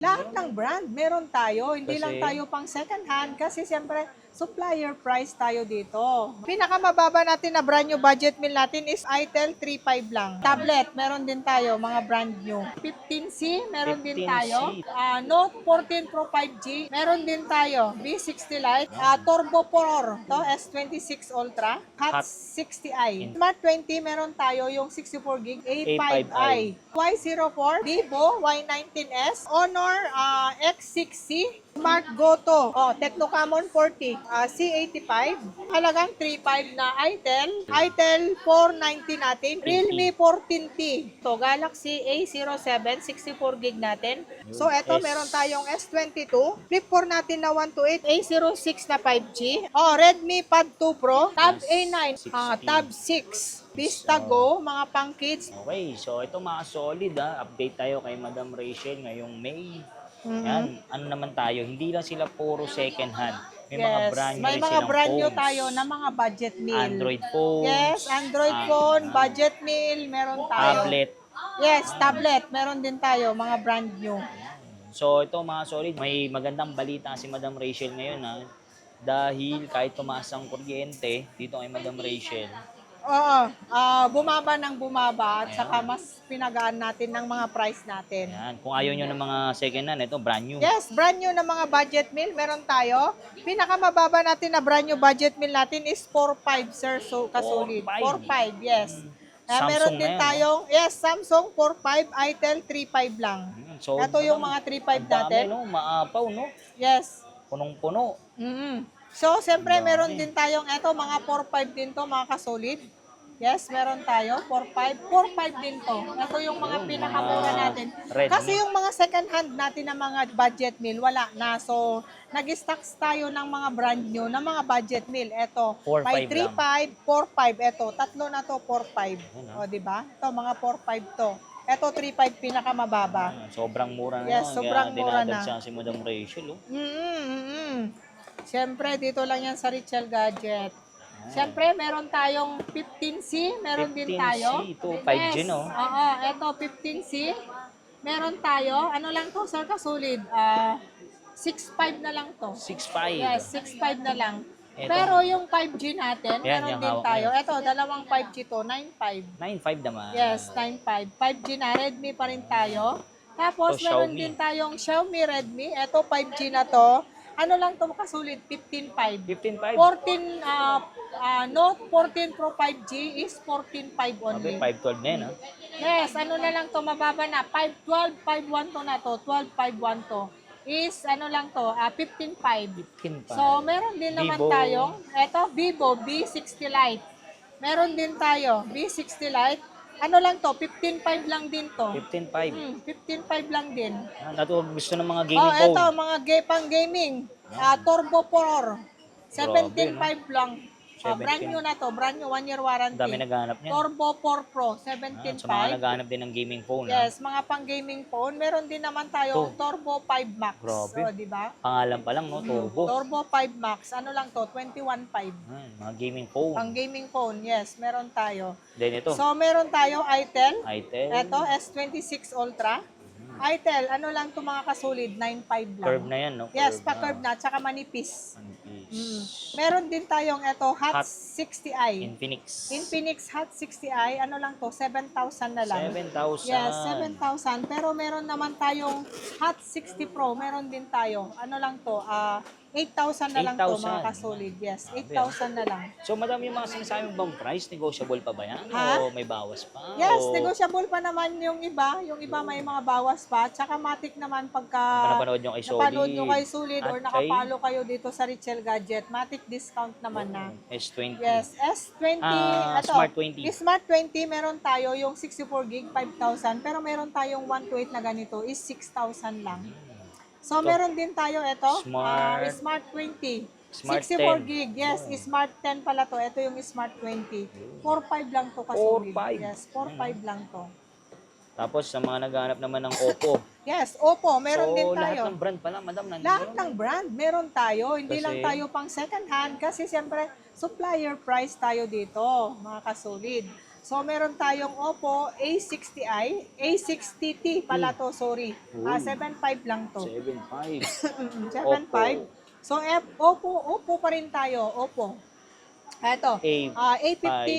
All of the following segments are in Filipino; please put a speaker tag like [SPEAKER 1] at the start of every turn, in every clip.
[SPEAKER 1] Lahat ng brand, meron tayo. Hindi lang
[SPEAKER 2] Kasi,
[SPEAKER 1] tayo pang second hand kasi siyempre supplier price tayo dito. Pinakamababa natin na brand new budget meal natin is Itel 3.5 lang. Tablet, meron din tayo, mga brand new. 15C, meron din
[SPEAKER 2] 15C.
[SPEAKER 1] tayo. Note 14 Pro 5G, meron din tayo. V60 Lite, Turbo 4, to S26 Ultra, Hot
[SPEAKER 2] Hot
[SPEAKER 1] 60i. Smart 20, meron tayo yung 64 gig A5i.
[SPEAKER 2] A5i.
[SPEAKER 1] Y04, Vivo Y19s, Honor X6C, Smart Goto, Tecnocamon 40, C85, halagang 3.5 na Itel 490 natin, Realme 14T, to Galaxy A07, 64 gig natin. So eto, meron tayong S22, Flip 4 natin na 128, A06 na 5G, Redmi Pad 2 Pro, Tab A9, Tab 6, Vista Go, mga pang kids.
[SPEAKER 2] Okay, so ito mga solid Update tayo kay Madam Rachel ngayong May. Yan, ano naman tayo, hindi lang sila puro second hand. May mga brand new
[SPEAKER 1] May
[SPEAKER 2] rin
[SPEAKER 1] mga
[SPEAKER 2] silang
[SPEAKER 1] brand new
[SPEAKER 2] phones.
[SPEAKER 1] tayo na mga budget meal.
[SPEAKER 2] Android phones.
[SPEAKER 1] Yes, Android phone, budget meal, meron tayo.
[SPEAKER 2] Tablet.
[SPEAKER 1] Yes, tablet, meron din tayo, mga brand new.
[SPEAKER 2] So ito mga solid, may magandang balita si Madam Rachel ngayon dahil kahit tumaas ang kuryente dito kay Madam Rachel,
[SPEAKER 1] Oo, bumaba ng bumaba at saka mas pinagaan natin ng mga price natin.
[SPEAKER 2] yan. Kung ayaw nyo ng mga second hand, ito brand new.
[SPEAKER 1] Yes, brand new na mga budget meal, meron tayo. Pinakamababa natin na brand new budget meal natin is 4.5, sir, so kasulit. 4.5, yes.
[SPEAKER 2] Samsung
[SPEAKER 1] Meron din
[SPEAKER 2] na yan,
[SPEAKER 1] tayong, yes, Samsung 4.5, Itel 3.5 lang.
[SPEAKER 2] So,
[SPEAKER 1] Ito yung mga 3.5 natin.
[SPEAKER 2] no? Maapaw, no?
[SPEAKER 1] Yes.
[SPEAKER 2] Punong-puno.
[SPEAKER 1] So, siyempre, meron din tayong, eto, mga 4.5 din to, mga kasolid. Yes, meron tayo, 4.5. 4.5 din to. Ito yung mga pinakamura natin.
[SPEAKER 2] Redmi.
[SPEAKER 1] Kasi yung mga second hand natin na mga budget meal, wala na. So, nag-stocks tayo ng mga brand new na mga budget meal. Ito,
[SPEAKER 2] 4.5
[SPEAKER 1] may
[SPEAKER 2] lang.
[SPEAKER 1] 3.5, 4.5. Ito, tatlo na to, 4.5. O, di ba? Ito, mga 4.5 to. Ito, 3.5 pinakamababa.
[SPEAKER 2] Sobrang mura na
[SPEAKER 1] Yes, sobrang mura na.
[SPEAKER 2] dinadagsa si Madam Rachel, oh.
[SPEAKER 1] Siyempre, dito lang yan sa Richel Gadget. Siyempre, meron tayong 15C, meron din
[SPEAKER 2] 15C,
[SPEAKER 1] tayo.
[SPEAKER 2] ito, 5G,
[SPEAKER 1] Yes,
[SPEAKER 2] no?
[SPEAKER 1] oo, ito 15C. Meron tayo, ano lang to, sir, kasulid? 6.5 na lang to.
[SPEAKER 2] 6.5.
[SPEAKER 1] Yes, 6.5 na lang.
[SPEAKER 2] Ito.
[SPEAKER 1] Pero yung 5G natin,
[SPEAKER 2] Yan,
[SPEAKER 1] meron
[SPEAKER 2] yung
[SPEAKER 1] din
[SPEAKER 2] hawak
[SPEAKER 1] tayo.
[SPEAKER 2] mo.
[SPEAKER 1] Ito, dalawang 5G to, 9.5.
[SPEAKER 2] 9.5 naman.
[SPEAKER 1] Yes, 9.5. 5G na, Redmi pa rin tayo. Tapos,
[SPEAKER 2] Ito,
[SPEAKER 1] meron
[SPEAKER 2] Xiaomi.
[SPEAKER 1] din tayong Xiaomi Redmi. Ito, 5G na to. Ano lang to makasulit? 15.5.
[SPEAKER 2] 15.5.
[SPEAKER 1] 14, Note 14 Pro 5G is 14.5 only.
[SPEAKER 2] Okay, 512 na yan, ha?
[SPEAKER 1] Yes, ano na lang to, mababa na. 512, 512 to na to. 12.51 to. Is, ano lang to, 15.5.
[SPEAKER 2] 15.5.
[SPEAKER 1] So, meron din naman
[SPEAKER 2] Vivo.
[SPEAKER 1] tayong, eto, Vivo V60 Lite. Meron din tayo, V60 Lite. Ano lang to, 15.5 lang din to.
[SPEAKER 2] 15.5.
[SPEAKER 1] 15.5 lang din.
[SPEAKER 2] Gusto ng mga gaming phone.
[SPEAKER 1] Eto, mga pang gaming. Turbo 4. 17.5 lang. Brand new na to, brand new, 1 year warranty.
[SPEAKER 2] Ang dami naghahanap niyan.
[SPEAKER 1] Turbo 4 Pro,
[SPEAKER 2] Sa mga
[SPEAKER 1] 17.5.
[SPEAKER 2] naghahanap din ng gaming phone,
[SPEAKER 1] Yes, mga pang gaming phone. Meron din naman tayo Turbo 5 Max.
[SPEAKER 2] Grabe.
[SPEAKER 1] Di ba?
[SPEAKER 2] Pangalan pa lang, no? Turbo.
[SPEAKER 1] Turbo 5 Max. Ano lang to? 21.5.
[SPEAKER 2] Mga gaming phone.
[SPEAKER 1] Pang gaming phone, yes, meron tayo.
[SPEAKER 2] Then ito,
[SPEAKER 1] So, meron tayo Itel.
[SPEAKER 2] Itel.
[SPEAKER 1] Ito, S26 Ultra. Itel, ano lang to mga kasulid? 9.5 lang.
[SPEAKER 2] Curve na yan, no?
[SPEAKER 1] Yes,
[SPEAKER 2] Curve
[SPEAKER 1] pa-curve na, tsaka manipis.
[SPEAKER 2] Manipis.
[SPEAKER 1] Meron din tayong ito, Hot 60i.
[SPEAKER 2] Infinix.
[SPEAKER 1] Infinix Hot 60i, ano lang to, 7,000 na lang.
[SPEAKER 2] 7,000.
[SPEAKER 1] Yes, 7,000. Pero meron naman tayong Hot 60 Pro, meron din tayo. Ano lang to, 8,000 na lang to
[SPEAKER 2] 8,000.
[SPEAKER 1] mga kasolid. Yes, 8,000 na lang.
[SPEAKER 2] So, madam, yung mga sinasabi bang price, negotiable pa ba yan?
[SPEAKER 1] Ha?
[SPEAKER 2] O may bawas pa?
[SPEAKER 1] Yes,
[SPEAKER 2] O
[SPEAKER 1] negotiable pa naman yung iba. Yung iba may mga bawas pa. Tsaka matik naman pagka
[SPEAKER 2] napanood nyo kay Solid.
[SPEAKER 1] napanood nyo kay Solid or
[SPEAKER 2] At
[SPEAKER 1] nakapalo kayo dito sa Richel Gadget, matik discount naman na.
[SPEAKER 2] S20.
[SPEAKER 1] Yes, S20, ito,
[SPEAKER 2] Smart 20.
[SPEAKER 1] Smart 20, meron tayo yung 64 gig, 5,000. Pero meron tayong 128 na ganito is 6,000 lang. So, meron din tayo ito, Smart 20.
[SPEAKER 2] Smart
[SPEAKER 1] 64
[SPEAKER 2] 10.
[SPEAKER 1] gig, yes, Smart 10 pala to. Ito yung Smart 20. 4.5 lang to kasolid.
[SPEAKER 2] 4.5.
[SPEAKER 1] Yes, 4.5 lang to.
[SPEAKER 2] Tapos, sa mga naghahanap naman ng Oppo.
[SPEAKER 1] Yes, Oppo, meron
[SPEAKER 2] so,
[SPEAKER 1] din
[SPEAKER 2] lahat
[SPEAKER 1] tayo.
[SPEAKER 2] ng brand pala, madam.
[SPEAKER 1] Lahat ng brand, meron tayo. Hindi
[SPEAKER 2] Kasi-
[SPEAKER 1] lang tayo pang second hand kasi siyempre supplier price tayo dito, mga kasolid. So, meron tayong Oppo A60i, A60T pala to, sorry.
[SPEAKER 2] Uy.
[SPEAKER 1] 7.5 lang to.
[SPEAKER 2] 7.5.
[SPEAKER 1] 7.5. So, Oppo pa rin tayo, Oppo. Eto, A50,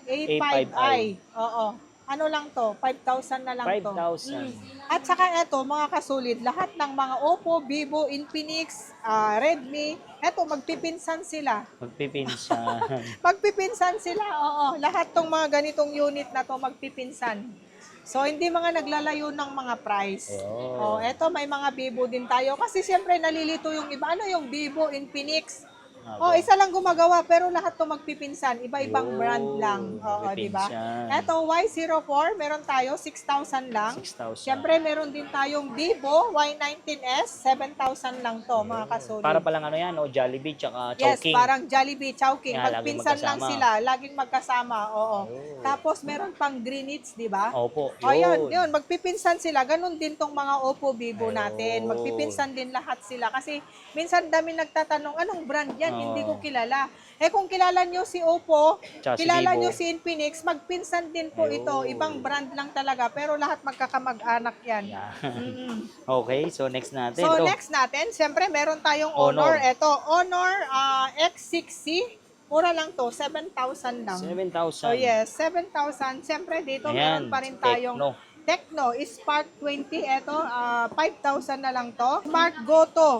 [SPEAKER 1] A5i. Oo. Ano lang to, 5,000 na lang to.
[SPEAKER 2] 5,000.
[SPEAKER 1] At saka eto, mga kasulit, lahat ng mga Oppo, Vivo, Infinix, Redmi, eto, magpipinsan sila.
[SPEAKER 2] Magpipinsan.
[SPEAKER 1] Magpipinsan sila, oo. Lahat tong mga ganitong unit na to magpipinsan. So, hindi mga naglalayo ng mga price.
[SPEAKER 2] Oh.
[SPEAKER 1] Eto, may mga Vivo din tayo. Kasi siyempre, nalilito yung iba. Ano yung Vivo, Infinix? Isa lang gumagawa, pero lahat to magpipinsan. Iba-ibang brand lang. Oo, di ba? Eto, Y04, meron tayo, 6,000 lang.
[SPEAKER 2] 6,000.
[SPEAKER 1] Siyempre, meron din tayong Vivo, Y19s, 7,000 lang to, mga kasulit.
[SPEAKER 2] Para palang ano yan, Jollibee tsaka
[SPEAKER 1] Yes,
[SPEAKER 2] Chowking.
[SPEAKER 1] parang Jollibee, Chowking.
[SPEAKER 2] Yeah, laging
[SPEAKER 1] Magpinsan lang
[SPEAKER 2] magkasama.
[SPEAKER 1] sila, laging magkasama. Oo. Tapos, meron pang Greenwich, di ba?
[SPEAKER 2] Opo,
[SPEAKER 1] O, yun, magpipinsan sila. Ganon din tong mga Oppo, Vivo natin.
[SPEAKER 2] Ayun.
[SPEAKER 1] Magpipinsan din lahat sila. Kasi, minsan dami nagtatanong, anong brand yan? Hindi ko
[SPEAKER 2] Oo.
[SPEAKER 1] kilala. Kung kilala nyo si Oppo,
[SPEAKER 2] Tsaka si
[SPEAKER 1] kilala
[SPEAKER 2] Vivo.
[SPEAKER 1] nyo si Infinix, magpinsan din po
[SPEAKER 2] Ayun.
[SPEAKER 1] ito. Ibang brand lang talaga, pero lahat magkakamag-anak yan.
[SPEAKER 2] Yan.
[SPEAKER 1] Mm-mm.
[SPEAKER 2] Okay, so next natin.
[SPEAKER 1] So,
[SPEAKER 2] Ito.
[SPEAKER 1] next natin, siyempre, meron tayong
[SPEAKER 2] Honor.
[SPEAKER 1] Honor. Ito, Honor X6C. Mura lang to, 7,000 lang.
[SPEAKER 2] 7,000.
[SPEAKER 1] Oh yes, 7,000. Siyempre, dito
[SPEAKER 2] Ayan,
[SPEAKER 1] meron pa rin tayong Tecno Spark 20. Ito, 5,000 na lang to. Smart Go to.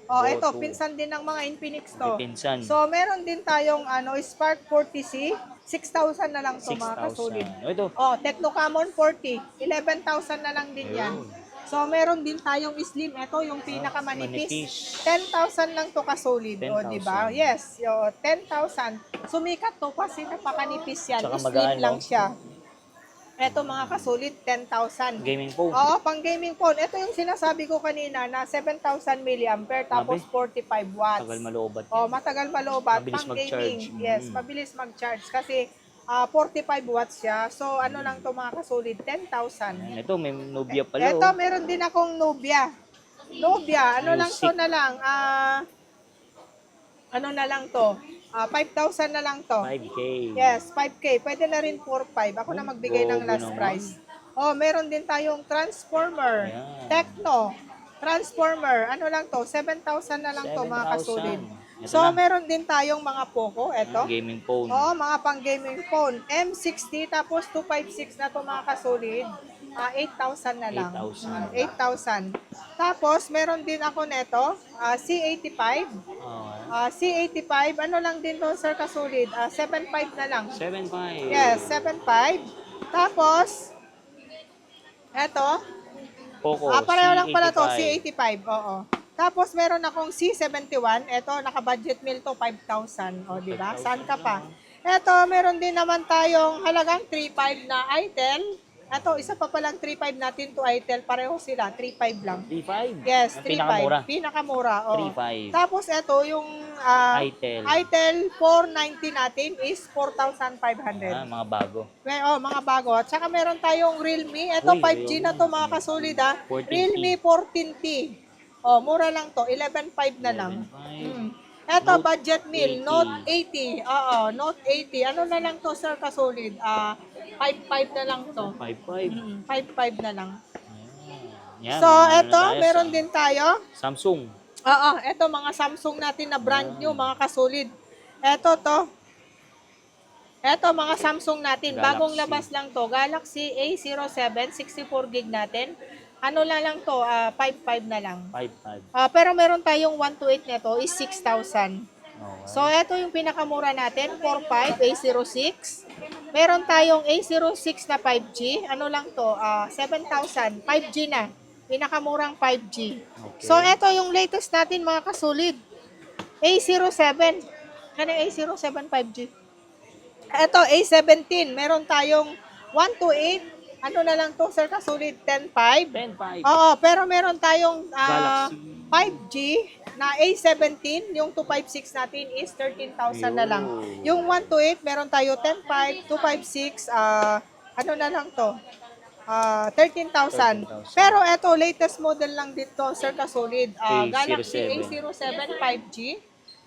[SPEAKER 1] Ito,
[SPEAKER 2] Go to.
[SPEAKER 1] pinsan din ng mga Infinix to.
[SPEAKER 2] Pinsan.
[SPEAKER 1] So, meron din tayong Spark 40C. 6,000 na lang to, mga
[SPEAKER 2] 6,000.
[SPEAKER 1] kasulid.
[SPEAKER 2] Ito.
[SPEAKER 1] Tecno Camon 40. 11,000 na lang din yan.
[SPEAKER 2] Ayun.
[SPEAKER 1] So, meron din tayong Slim. Ito, yung pinakamanipis.
[SPEAKER 2] Manipis.
[SPEAKER 1] 10,000 lang to kasolid.
[SPEAKER 2] 10,000.
[SPEAKER 1] Di ba? Yes. 10,000. Sumikat to kasi napakanipis yan.
[SPEAKER 2] Tsaka
[SPEAKER 1] Slim
[SPEAKER 2] magaan,
[SPEAKER 1] lang
[SPEAKER 2] no?
[SPEAKER 1] siya. Ito mga kasolid, 10,000.
[SPEAKER 2] Gaming phone.
[SPEAKER 1] Oo, pang gaming phone. Ito yung sinasabi ko kanina na 7,000 mAh tapos 45 watts.
[SPEAKER 2] Tagal maloobat.
[SPEAKER 1] Matagal maloobat.
[SPEAKER 2] Mabilis
[SPEAKER 1] Pang
[SPEAKER 2] mag-charge.
[SPEAKER 1] gaming. Yes, mabilis mag-charge. Kasi 45 watts siya. So, ano lang to mga kasolid? 10,000.
[SPEAKER 2] Ito, may Nubia pala.
[SPEAKER 1] Ito, meron din akong Nubia. Nubia, ano lang to
[SPEAKER 2] Music.
[SPEAKER 1] na lang? Ano na lang to? 5,000 na lang to.
[SPEAKER 2] 5K.
[SPEAKER 1] Yes, 5K. Pwede na rin 4,500. Ako na magbigay ng
[SPEAKER 2] Gogo
[SPEAKER 1] last
[SPEAKER 2] naman.
[SPEAKER 1] price. Meron din tayong Transformer.
[SPEAKER 2] Ayan.
[SPEAKER 1] Tecno. Transformer. Ano lang to? 7,000 na lang to, mga
[SPEAKER 2] 7,000.
[SPEAKER 1] kasulid.
[SPEAKER 2] Ito
[SPEAKER 1] So,
[SPEAKER 2] na.
[SPEAKER 1] meron din tayong mga Poco. Ito.
[SPEAKER 2] Gaming phone.
[SPEAKER 1] Mga pang gaming phone. M60, tapos 256 na to, mga kasulid. 8,000 na lang.
[SPEAKER 2] 8,000.
[SPEAKER 1] 8,000. Tapos, meron din ako neto, C85. C85, ano lang din to, sir, kasulid? 7,500 na lang.
[SPEAKER 2] 7.5.
[SPEAKER 1] Yes, 7,500. Tapos, eto,
[SPEAKER 2] Poco.
[SPEAKER 1] pareho lang pala to,
[SPEAKER 2] C85.
[SPEAKER 1] C85. Oo. Tapos, meron akong C71. Eto, naka-budget meal to, 5,000. O, di ba? Saan ka pa? Eto, meron din naman tayong halagang 3,500 na item. Eto, isa pa palang 3,500 natin to item. Pareho sila, 3,500 lang.
[SPEAKER 2] 3.5.
[SPEAKER 1] Yes,
[SPEAKER 2] Ang
[SPEAKER 1] 3,500.
[SPEAKER 2] pinakamura.
[SPEAKER 1] Pinakamura, oo.
[SPEAKER 2] 3.5.
[SPEAKER 1] Tapos, eto, yung
[SPEAKER 2] Itel.
[SPEAKER 1] Itel 490 natin is 4,500.
[SPEAKER 2] Mga bago.
[SPEAKER 1] Mga bago. At saka meron tayong Realme. Ito,
[SPEAKER 2] Uy,
[SPEAKER 1] 5G na to, mga kasolid,
[SPEAKER 2] 14T.
[SPEAKER 1] Realme 14T. Mura lang to. 11,500 na lang.
[SPEAKER 2] 11,500.
[SPEAKER 1] Ito,
[SPEAKER 2] Note
[SPEAKER 1] budget meal.
[SPEAKER 2] 80.
[SPEAKER 1] Note 80. Note 80. Ano na lang to, sir, kasolid? 5,500 na lang to.
[SPEAKER 2] 5.5.
[SPEAKER 1] 5,500 na lang.
[SPEAKER 2] Yan,
[SPEAKER 1] So,
[SPEAKER 2] mga ano
[SPEAKER 1] ito,
[SPEAKER 2] tayo
[SPEAKER 1] meron
[SPEAKER 2] sa
[SPEAKER 1] din tayo.
[SPEAKER 2] Samsung.
[SPEAKER 1] Ito, mga Samsung natin na brand new, mga kasolid. Ito, to. Ito, mga Samsung natin.
[SPEAKER 2] Galaxy.
[SPEAKER 1] Bagong labas lang to. Galaxy A07, 64 gig natin. Ano na lang to, 5,500 na lang.
[SPEAKER 2] 5.5.
[SPEAKER 1] Pero meron tayong 128 nito is 6,000.
[SPEAKER 2] Okay.
[SPEAKER 1] So, ito yung pinakamura natin, 4,500 A06. Meron tayong A06 na 5G. Ano lang to, 7,000. 5G na. Pinakamurang 5G.
[SPEAKER 2] Okay.
[SPEAKER 1] So, ito yung latest natin, mga kasulid. A07. Ano yung A07 5G? Ito, A17. Meron tayong 128. Ano na lang to, sir, kasulid? 10,500.
[SPEAKER 2] 10.5.
[SPEAKER 1] Oo, pero meron tayong
[SPEAKER 2] Galaxy.
[SPEAKER 1] 5G na A17. Yung 256 natin is 13,000 na lang. Yung 128, meron tayo 10,500, 256, ano na lang to? 13,000.
[SPEAKER 2] 13,000.
[SPEAKER 1] Pero eto, latest model lang dito, sir, kasolid.
[SPEAKER 2] A07.
[SPEAKER 1] Galaxy A07 5G.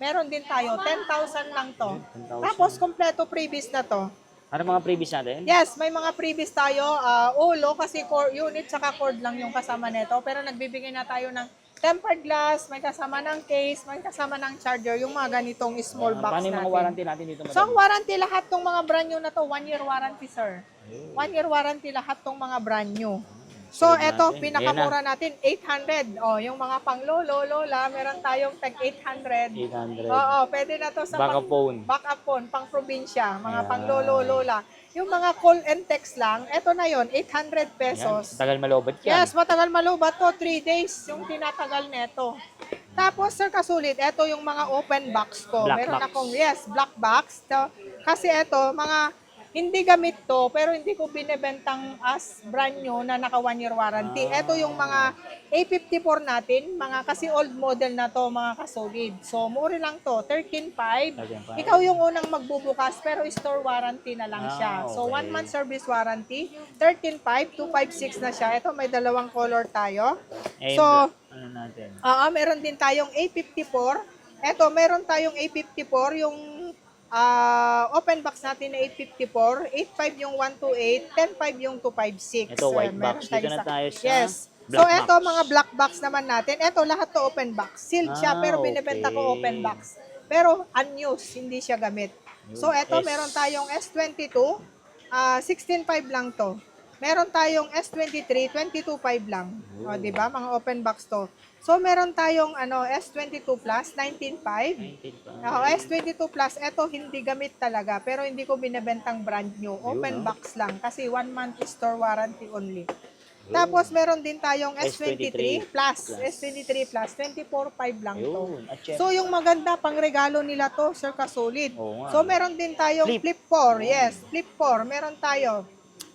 [SPEAKER 1] meron din tayo. 10,000 lang to.
[SPEAKER 2] 10,000.
[SPEAKER 1] Tapos, kompleto previous na to.
[SPEAKER 2] Ano mga previous natin?
[SPEAKER 1] Yes, may mga previous tayo. Ulo, kasi core unit saka cord lang yung kasama nito. Pero nagbibigay na tayo ng tempered glass, may kasama ng case, may kasama ng charger, yung mga ganitong small box
[SPEAKER 2] Paano yung mga
[SPEAKER 1] natin.
[SPEAKER 2] warranty natin dito,
[SPEAKER 1] So, ang
[SPEAKER 2] madam?
[SPEAKER 1] warranty lahat ng mga brand new na to, 1-year warranty, sir. 1-year warranty lahat ng mga brand new. So,
[SPEAKER 2] Sunod
[SPEAKER 1] eto,
[SPEAKER 2] natin.
[SPEAKER 1] pinakamura natin, 800. O, yung mga pang lolo, lola, meron tayong tag 800.
[SPEAKER 2] 800.
[SPEAKER 1] Oo, pwede na to sa
[SPEAKER 2] Backup phone.
[SPEAKER 1] backup phone, pang probinsya, mga
[SPEAKER 2] Ayan.
[SPEAKER 1] pang lolo, lola. Yung mga call and text lang, eto na yon 800
[SPEAKER 2] Yan.
[SPEAKER 1] pesos.
[SPEAKER 2] Tagal malobat yan.
[SPEAKER 1] Yes, matagal malubat to, 3 days yung tinatagal neto. Tapos, sir Kasulit, eto yung mga open box ko.
[SPEAKER 2] Black
[SPEAKER 1] Meron
[SPEAKER 2] box.
[SPEAKER 1] akong, yes, black box. So, kasi eto, mga hindi gamit to, pero hindi ko binebentang as brand new na naka 1-year warranty. Eto yung mga A54 natin, mga kasi old model na to, mga Kasulit. So, mura lang to, 13,500.
[SPEAKER 2] 13,500.
[SPEAKER 1] Ikaw yung unang magbubukas, pero store warranty na lang siya. So,
[SPEAKER 2] Okay.
[SPEAKER 1] 1 month service warranty, 13,500, 256 na siya. Ito, may dalawang color tayo.
[SPEAKER 2] Eh,
[SPEAKER 1] So,
[SPEAKER 2] ano natin?
[SPEAKER 1] meron din tayong A54. Eto, meron tayong A54, yung open box natin na 854, 8.5 yung 128, 10.5 yung 256.
[SPEAKER 2] Ito, white
[SPEAKER 1] Meron
[SPEAKER 2] box. Dito na tayo sa
[SPEAKER 1] Yes.
[SPEAKER 2] black
[SPEAKER 1] So, eto,
[SPEAKER 2] box.
[SPEAKER 1] mga black box naman natin. Eto, lahat to open box. Sealed siya, pero binibenta ko
[SPEAKER 2] okay.
[SPEAKER 1] open box. Pero unused, hindi siya gamit. So, eto,
[SPEAKER 2] S.
[SPEAKER 1] meron tayong S22, 16.5 lang to. Meron tayong S23, 22.5 lang. O, di ba? Mga open box to. So, meron tayong S22 Plus, 19.5.
[SPEAKER 2] 19,500.
[SPEAKER 1] S22 Plus, eto hindi gamit talaga, pero hindi ko binebentang brand new. Open box lang, kasi 1 month store warranty only. Tapos, meron din tayong S23 Plus. S23 Plus, 24.5 lang to.
[SPEAKER 2] Ayun. At syempre,
[SPEAKER 1] So, yung maganda, pang regalo nila to, Sir Kasulit.
[SPEAKER 2] Oo nga.
[SPEAKER 1] So, meron din tayong
[SPEAKER 2] Flip.
[SPEAKER 1] Flip 4. Yes, Flip 4. Meron tayo.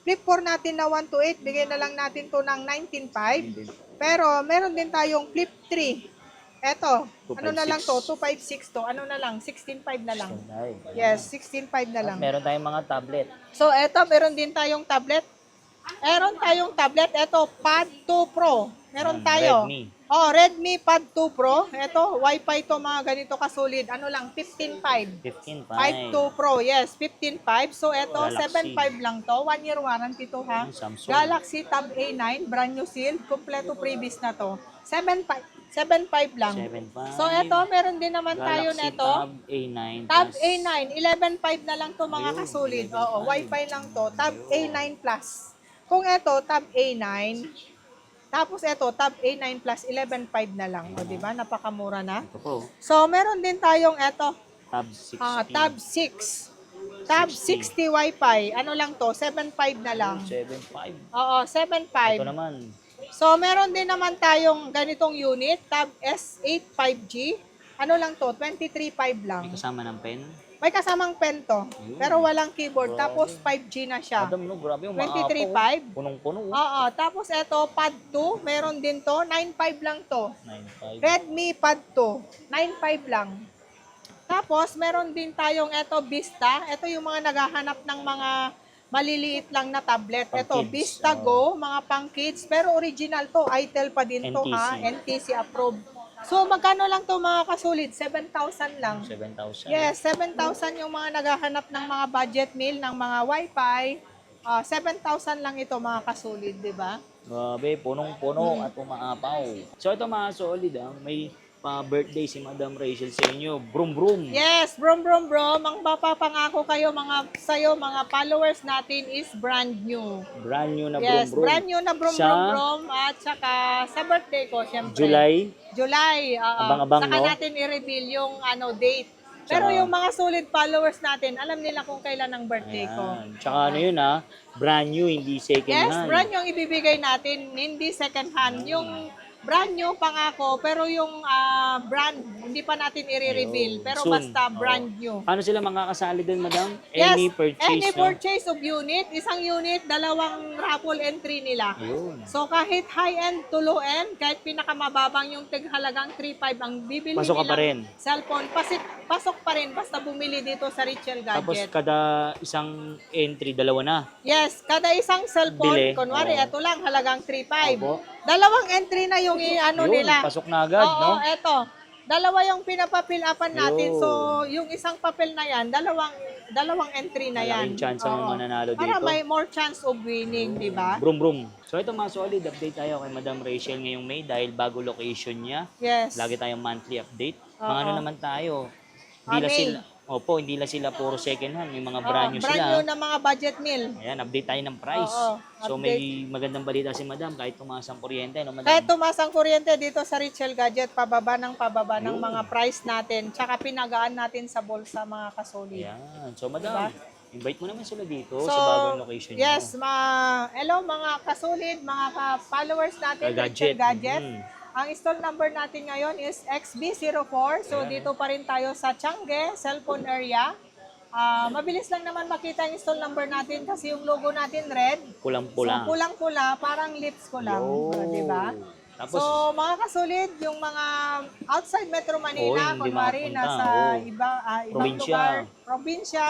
[SPEAKER 1] Flip 4 natin na 128, bigay na lang natin to ng 19.5. Pero, meron din tayong Flip 3. Eto, ano na lang to, 256 to. Ano na lang, 16.5 na lang. Yes, 16.5 na lang.
[SPEAKER 2] Meron tayong mga tablet.
[SPEAKER 1] So, eto, meron din tayong tablet. Meron tayong tablet. Eto, Pad 2 Pro. Meron tayo.
[SPEAKER 2] Redmi.
[SPEAKER 1] Oh, Redmi Pad 2 Pro. Eto, Wi-Fi to, mga ganito kasolid. Ano lang, 15.5.
[SPEAKER 2] 15,500.
[SPEAKER 1] 5.2 Pro, yes, 15.5. So, eto,
[SPEAKER 2] Galaxy.
[SPEAKER 1] 7.5 lang to. 1-year warranty to, ha?
[SPEAKER 2] Samsung.
[SPEAKER 1] Galaxy Tab A9, brand new seal. Kompleto previous na to. 7.5 lang.
[SPEAKER 2] 7.5.
[SPEAKER 1] So, eto, meron din naman tayo
[SPEAKER 2] Galaxy
[SPEAKER 1] neto.
[SPEAKER 2] Tab A9.
[SPEAKER 1] Tab
[SPEAKER 2] plus
[SPEAKER 1] A9, 11.5 na lang to, mga
[SPEAKER 2] Ayun,
[SPEAKER 1] kasolid.
[SPEAKER 2] 11.5.
[SPEAKER 1] Oo, Wi-Fi lang to. Tab A9 Plus. Kung eto, Tab A9, tapos eto, Tab A9 Plus, 11.5 na lang. O, di ba? Napakamura na.
[SPEAKER 2] Ito po.
[SPEAKER 1] So, meron din tayong eto,
[SPEAKER 2] Tab 60.
[SPEAKER 1] Tab 6. Tab 60 Wi-Fi. Ano lang to? 7.5 na lang.
[SPEAKER 2] 7.5.
[SPEAKER 1] Oo, 7.5.
[SPEAKER 2] Ito naman.
[SPEAKER 1] So, meron din naman tayong ganitong unit, Tab S8 5G. Ano lang to? 23.5 lang.
[SPEAKER 2] May kasama ng pen.
[SPEAKER 1] May kasamang pen to, pero walang keyboard. Tapos 5G na siya.
[SPEAKER 2] Adam, no, grabe yung
[SPEAKER 1] 23.5.
[SPEAKER 2] Punong-puno.
[SPEAKER 1] Oo, tapos eto, Pad 2, meron din to. 9.5 lang to.
[SPEAKER 2] 9.5.
[SPEAKER 1] Redmi Pad 2, 9.5 lang. Tapos, meron din tayong eto, Vista. Ito yung mga naghahanap ng mga maliliit lang na tablet.
[SPEAKER 2] Pang
[SPEAKER 1] Ito,
[SPEAKER 2] kids,
[SPEAKER 1] Vista Go, mga pang kids. Pero original to, ITEL pa din to,
[SPEAKER 2] NTC.
[SPEAKER 1] ha? NTC approved. So, magkano lang to, mga kasulid? 7,000 lang.
[SPEAKER 2] 7,000.
[SPEAKER 1] Yes, 7,000 yung mga naghahanap ng mga budget meal, ng mga wifi. 7,000 lang ito, mga kasulid, di ba?
[SPEAKER 2] Grabe, punong-puno at umaapaw. So ito mga solid, may pa-birthday si Madam Rachel sa inyo. Brum brum.
[SPEAKER 1] Yes, brom. Ang papapangako kayo, mga followers natin is brand new.
[SPEAKER 2] Brand new na
[SPEAKER 1] Yes,
[SPEAKER 2] brum brum.
[SPEAKER 1] brand new na brom.
[SPEAKER 2] Sa
[SPEAKER 1] At saka sa birthday ko, syempre.
[SPEAKER 2] July.
[SPEAKER 1] oo.
[SPEAKER 2] Abang-abang,
[SPEAKER 1] Saka
[SPEAKER 2] no?
[SPEAKER 1] natin i-reveal yung date. Pero
[SPEAKER 2] Tsaka-
[SPEAKER 1] yung mga solid followers natin, alam nila kung kailan ang birthday ko.
[SPEAKER 2] Ayan. Tsaka ano yun brand new, hindi second
[SPEAKER 1] Yes,
[SPEAKER 2] hand.
[SPEAKER 1] brand yung ibibigay natin, hindi second hand. Yung brand new pangako, pero yung brand, hindi pa natin i-reveal.
[SPEAKER 2] Ayun.
[SPEAKER 1] Pero
[SPEAKER 2] Soon.
[SPEAKER 1] basta brand
[SPEAKER 2] Oo.
[SPEAKER 1] new.
[SPEAKER 2] Paano sila makakasali din, Madam?
[SPEAKER 1] Yes,
[SPEAKER 2] Any purchase,
[SPEAKER 1] any
[SPEAKER 2] no?
[SPEAKER 1] purchase of unit, isang unit, dalawang raffle entry nila.
[SPEAKER 2] Ayun.
[SPEAKER 1] So kahit high-end to low-end, kahit pinakamababang yung tighalagang 3.5 ang bibili
[SPEAKER 2] Pasok ka pa rin.
[SPEAKER 1] cellphone, pasok pa rin basta bumili dito sa Richel
[SPEAKER 2] Tapos
[SPEAKER 1] Gadget.
[SPEAKER 2] kada isang entry, dalawa na.
[SPEAKER 1] Yes, kada isang cellphone,
[SPEAKER 2] Bili.
[SPEAKER 1] kunwari,
[SPEAKER 2] Oo.
[SPEAKER 1] ito lang, halagang 3.5.
[SPEAKER 2] Opo.
[SPEAKER 1] Dalawang entry na yung
[SPEAKER 2] Yun,
[SPEAKER 1] nila.
[SPEAKER 2] pasok na agad,
[SPEAKER 1] Oo,
[SPEAKER 2] no?
[SPEAKER 1] eto. Dalawa yung pinapapil-upan natin.
[SPEAKER 2] Ayun.
[SPEAKER 1] So, yung isang papel na yan, dalawang entry na yan.
[SPEAKER 2] Malaking chance ang
[SPEAKER 1] Oo.
[SPEAKER 2] mananalo
[SPEAKER 1] Para
[SPEAKER 2] dito.
[SPEAKER 1] may more chance of winning, di ba?
[SPEAKER 2] Brum brum. So ito mga solid, update tayo kay Madam Rachel ngayong May dahil bago location niya.
[SPEAKER 1] Yes.
[SPEAKER 2] Lagi tayong monthly update.
[SPEAKER 1] Oo.
[SPEAKER 2] Mga ano naman tayo. Hindi lang
[SPEAKER 1] May.
[SPEAKER 2] sila, opo, hindi lang sila puro second hand. May mga
[SPEAKER 1] Oo,
[SPEAKER 2] brand new
[SPEAKER 1] brand
[SPEAKER 2] sila.
[SPEAKER 1] new na mga budget meal.
[SPEAKER 2] Ayan, update tayo ng price.
[SPEAKER 1] Oo,
[SPEAKER 2] So may magandang balita si Madam kahit tumaas ang kuryente. No, Madam?
[SPEAKER 1] Kahit tumaas ang kuryente dito sa Richel Gadget, pababa ng mga price natin. Tsaka pinagaan natin sa bulsa mga kasolid.
[SPEAKER 2] Ayan. So Madam,
[SPEAKER 1] Diba?
[SPEAKER 2] invite mo naman sila dito
[SPEAKER 1] So,
[SPEAKER 2] sa bagong location niyo.
[SPEAKER 1] yes, hello mga kasolid, mga followers natin,
[SPEAKER 2] Gadget.
[SPEAKER 1] Richel Gadget.
[SPEAKER 2] Mm.
[SPEAKER 1] Ang install number natin ngayon is XB04. So,
[SPEAKER 2] Ayan.
[SPEAKER 1] dito pa rin tayo sa Changge, cellphone area. Mabilis lang naman makita yung install number natin kasi yung logo natin red.
[SPEAKER 2] Pulang-pula.
[SPEAKER 1] So, pulang-pula, parang lips ko lang. Di ba?
[SPEAKER 2] Tapos,
[SPEAKER 1] So, mga kasulid, yung mga outside Metro Manila,
[SPEAKER 2] hindi
[SPEAKER 1] kunwari
[SPEAKER 2] makapunta.
[SPEAKER 1] nasa
[SPEAKER 2] Oo.
[SPEAKER 1] ibang
[SPEAKER 2] Probinsya.
[SPEAKER 1] lugar, probinsya,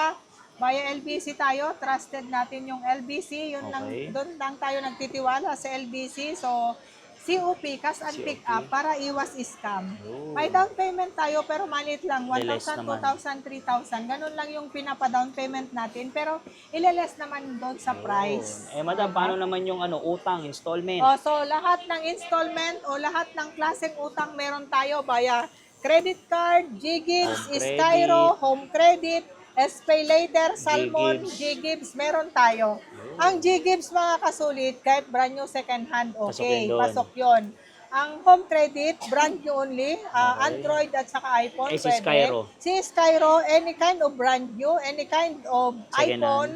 [SPEAKER 1] via LBC tayo, trusted natin yung LBC, yun lang,
[SPEAKER 2] Okay.
[SPEAKER 1] doon lang tayo nagtitiwala sa LBC. So, COP, cash and pick up, para iwas scam.
[SPEAKER 2] Oh.
[SPEAKER 1] May down payment tayo, pero maliit lang,
[SPEAKER 2] Ileles
[SPEAKER 1] 1,000,
[SPEAKER 2] naman.
[SPEAKER 1] 2,000, 3,000. Ganun lang yung pinapa-down payment natin, pero ileles naman doon sa price.
[SPEAKER 2] Eh Madam, paano naman yung utang, installment?
[SPEAKER 1] So lahat ng installment o lahat ng klaseng utang meron tayo via credit card, G-Gives,
[SPEAKER 2] Home
[SPEAKER 1] Skyro, Home Credit, SPay Later, Salmon,
[SPEAKER 2] G-Gives.
[SPEAKER 1] G-Gives, meron tayo. Ang G-Gives mga kasulit, kahit brand new second hand, okay,
[SPEAKER 2] Pasok yun doon.
[SPEAKER 1] pasok yon. Ang Home Credit, brand new only, Android at saka iPhone,
[SPEAKER 2] Eh, si
[SPEAKER 1] pwede.
[SPEAKER 2] Skyro?
[SPEAKER 1] Si Skyro, any kind of brand new, any kind of
[SPEAKER 2] Second
[SPEAKER 1] iPhone.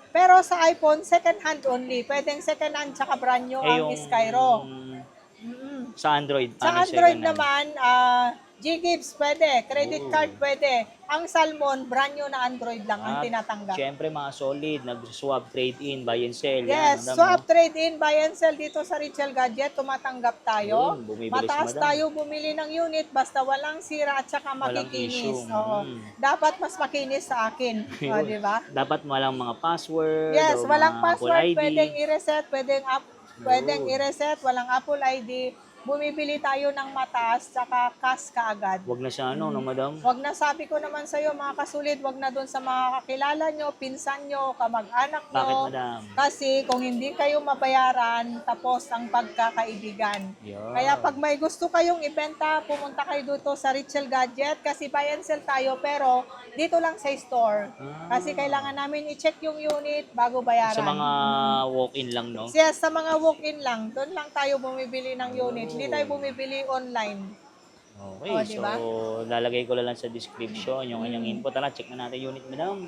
[SPEAKER 1] Pero sa iPhone, second hand only. Pwedeng second hand tsaka brand new ang Skyro. Mm.
[SPEAKER 2] Sa Android.
[SPEAKER 1] Sa
[SPEAKER 2] paano
[SPEAKER 1] Android
[SPEAKER 2] second hand?
[SPEAKER 1] naman, G-Gives pwede, credit card pwede. Ang Salmon, brand new na Android lang ang
[SPEAKER 2] At
[SPEAKER 1] tinatanggap.
[SPEAKER 2] Siyempre mga solid, nag-swap trade-in, buy and sell.
[SPEAKER 1] Yes,
[SPEAKER 2] Madam,
[SPEAKER 1] swap, trade-in, buy and sell dito sa Richel Gadget, tumatanggap tayo.
[SPEAKER 2] Yun, bumibili si
[SPEAKER 1] Mataas
[SPEAKER 2] Madam.
[SPEAKER 1] tayo bumili ng unit basta walang sira at saka
[SPEAKER 2] Walang
[SPEAKER 1] makikinis.
[SPEAKER 2] issue.
[SPEAKER 1] Oo. Dapat mas makinis sa akin. O,
[SPEAKER 2] Yun.
[SPEAKER 1] di ba?
[SPEAKER 2] Dapat walang mga password.
[SPEAKER 1] Yes,
[SPEAKER 2] o
[SPEAKER 1] walang
[SPEAKER 2] mga Apple
[SPEAKER 1] password,
[SPEAKER 2] ID.
[SPEAKER 1] pwedeng i-reset, pwedeng
[SPEAKER 2] Yun.
[SPEAKER 1] i-reset, walang Apple ID. Bumibili tayo ng mataas, tsaka cash kaagad.
[SPEAKER 2] Wag na siya no, Madam?
[SPEAKER 1] Wag na, sabi ko naman sa iyo mga kasulit, wag na doon sa mga kakilala nyo, pinsan nyo, kamag-anak
[SPEAKER 2] Bakit,
[SPEAKER 1] nyo.
[SPEAKER 2] Madam?
[SPEAKER 1] Kasi kung hindi kayo mabayaran, tapos ang pagkakaibigan.
[SPEAKER 2] Yun.
[SPEAKER 1] Kaya pag may gusto kayong ibenta, pumunta kayo dito sa Richel Gadget kasi buy and sell tayo pero dito lang sa store. Kasi kailangan namin i-check yung unit bago bayaran.
[SPEAKER 2] Sa mga walk-in lang, no?
[SPEAKER 1] Yes, sa mga walk-in lang, doon lang tayo bumibili ng unit. Hindi tayo bumibili online.
[SPEAKER 2] Okay,
[SPEAKER 1] O, diba?
[SPEAKER 2] so lalagay ko lang sa description yung kanyang info. Tara, check na natin unit, Madam.